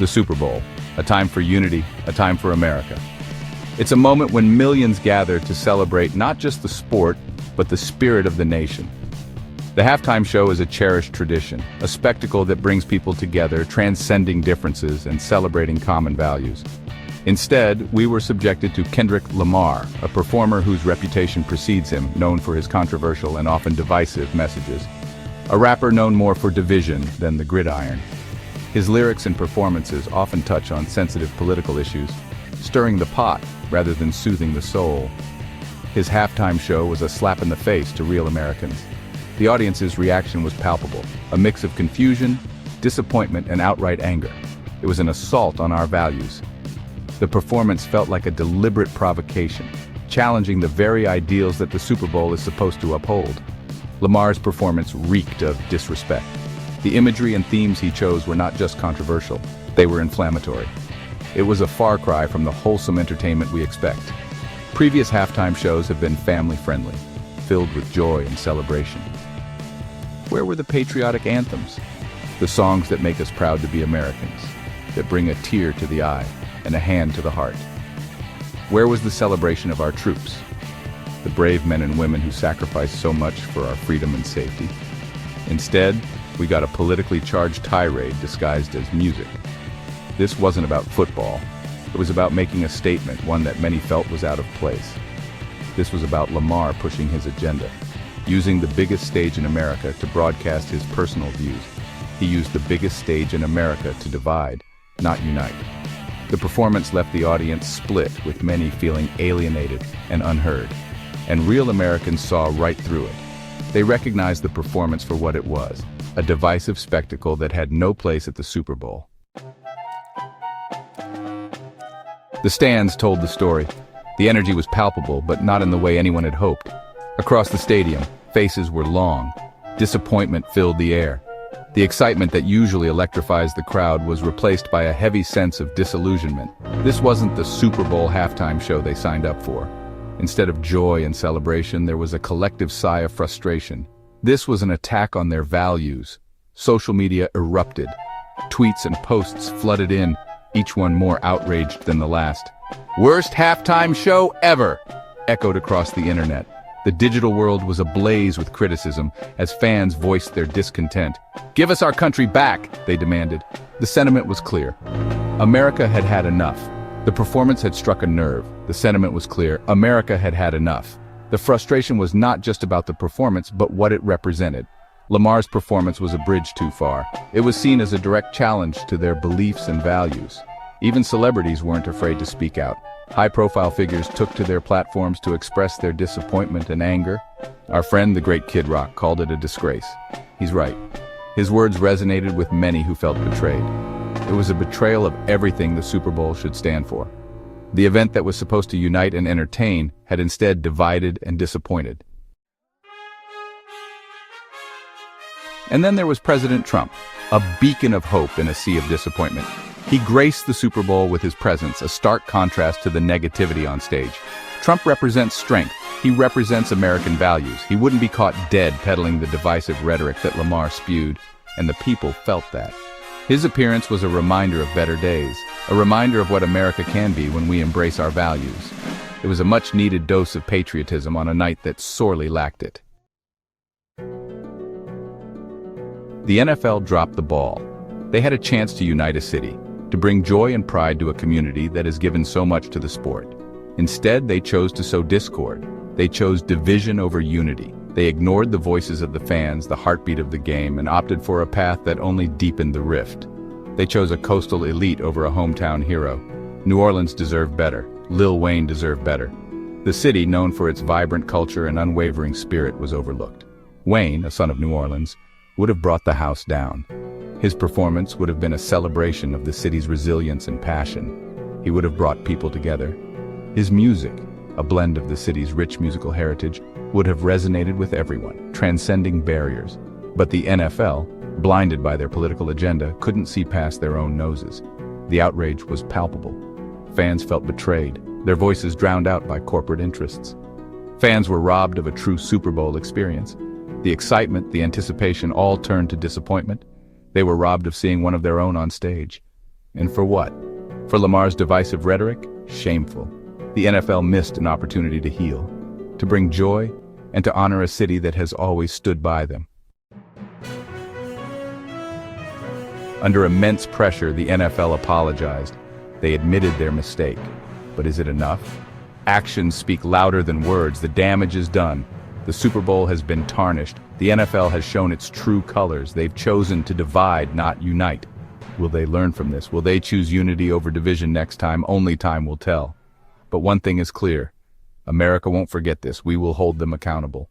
The Super Bowl, a time for unity, a time for America. It's a moment when millions gather to celebrate not just the sport, but the spirit of the nation. The halftime show is a cherished tradition, a spectacle that brings people together, transcending differences and celebrating common values. Instead, we were subjected to Kendrick Lamar, a performer whose reputation precedes him, known for his controversial and often divisive messages. A rapper known more for division than the gridiron. His lyrics and performances often touch on sensitive political issues, stirring the pot rather than soothing the soul. His halftime show was a slap in the face to real Americans. The audience's reaction was palpable, a mix of confusion, disappointment, and outright anger. It was an assault on our values. The performance felt like a deliberate provocation, challenging the very ideals that the Super Bowl is supposed to uphold. Lamar's performance reeked of disrespect. The imagery and themes he chose were not just controversial, they were inflammatory. It was a far cry from the wholesome entertainment we expect. Previous halftime shows have been family-friendly, filled with joy and celebration. Where were the patriotic anthems? The songs that make us proud to be Americans, that bring a tear to the eye and a hand to the heart. Where was the celebration of our troops? The brave men and women who sacrificed so much for our freedom and safety. Instead, we got a politically charged tirade disguised as music. This wasn't about football. It was about making a statement, one that many felt was out of place. This was about Lamar pushing his agenda, using the biggest stage in America to broadcast his personal views. He used the biggest stage in America to divide, not unite. The performance left the audience split, with many feeling alienated and unheard. And real Americans saw right through it. They recognized the performance for what it was, a divisive spectacle that had no place at the Super Bowl. The stands told the story. The energy was palpable, but not in the way anyone had hoped. Across the stadium, faces were long. Disappointment filled the air. The excitement that usually electrifies the crowd was replaced by a heavy sense of disillusionment. This wasn't the Super Bowl halftime show they signed up for. Instead of joy and celebration, there was a collective sigh of frustration. This was an attack on their values. Social media erupted. Tweets and posts flooded in, each one more outraged than the last. "Worst halftime show ever!" echoed across the internet. The digital world was ablaze with criticism as fans voiced their discontent. "Give us our country back," they demanded. The sentiment was clear. America had had enough. The performance had struck a nerve. The sentiment was clear. America had had enough. The frustration was not just about the performance, but what it represented. Lamar's performance was a bridge too far. It was seen as a direct challenge to their beliefs and values. Even celebrities weren't afraid to speak out. High-profile figures took to their platforms to express their disappointment and anger. Our friend, the great Kid Rock, called it a disgrace. He's right. His words resonated with many who felt betrayed. It was a betrayal of everything the Super Bowl should stand for. The event that was supposed to unite and entertain had instead divided and disappointed. And then there was President Trump, a beacon of hope in a sea of disappointment. He graced the Super Bowl with his presence, a stark contrast to the negativity on stage. Trump represents strength. He represents American values. He wouldn't be caught dead peddling the divisive rhetoric that Lamar spewed, and the people felt that. His appearance was a reminder of better days, a reminder of what America can be when we embrace our values. It was a much-needed dose of patriotism on a night that sorely lacked it. The NFL dropped the ball. They had a chance to unite a city, to bring joy and pride to a community that has given so much to the sport. Instead, they chose to sow discord. They chose division over unity. They ignored the voices of the fans, the heartbeat of the game, and opted for a path that only deepened the rift. They chose a coastal elite over a hometown hero. New Orleans deserved better. Lil Wayne deserved better. The city, known for its vibrant culture and unwavering spirit, was overlooked. Wayne, a son of New Orleans, would have brought the house down. His performance would have been a celebration of the city's resilience and passion. He would have brought people together. His music, a blend of the city's rich musical heritage, would have resonated with everyone, transcending barriers. But the NFL, blinded by their political agenda, couldn't see past their own noses. The outrage was palpable. Fans felt betrayed, their voices drowned out by corporate interests. Fans were robbed of a true Super Bowl experience. The excitement, the anticipation, all turned to disappointment. They were robbed of seeing one of their own on stage. And for what? For Lamar's divisive rhetoric? Shameful. The NFL missed an opportunity to heal, to bring joy, and to honor a city that has always stood by them. Under immense pressure, the NFL apologized. They admitted their mistake. But is it enough? Actions speak louder than words. The damage is done. The Super Bowl has been tarnished. The NFL has shown its true colors. They've chosen to divide, not unite. Will they learn from this? Will they choose unity over division next time? Only time will tell. But one thing is clear. America won't forget this. We will hold them accountable.